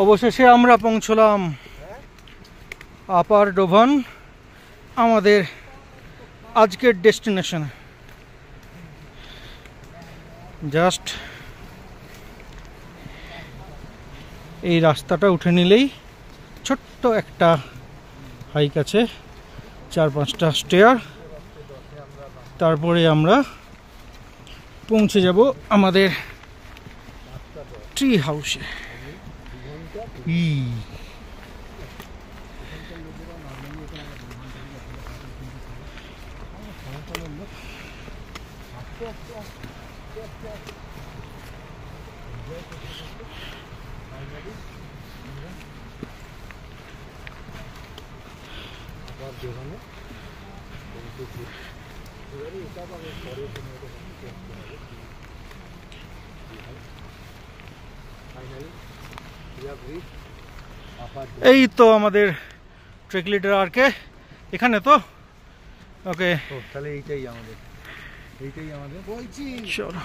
অবশেষে আমরা পৌঁছলাম আপার ডোভান, আমাদের আজকের ডেস্টিনেশনে। জাস্ট এই রাস্তাটা উঠে নিলেই ছোট্ট একটা হাইক আছে, 4-5টা স্টেয়ার, তারপরে আমরা পৌঁছে যাব আমাদের ট্রি হাউসে। এই তো আমাদের ট্রেক লিডার আরকে এখানে তো। ওকে, তাহলে এইটাই আমাদের বলছি। চলো।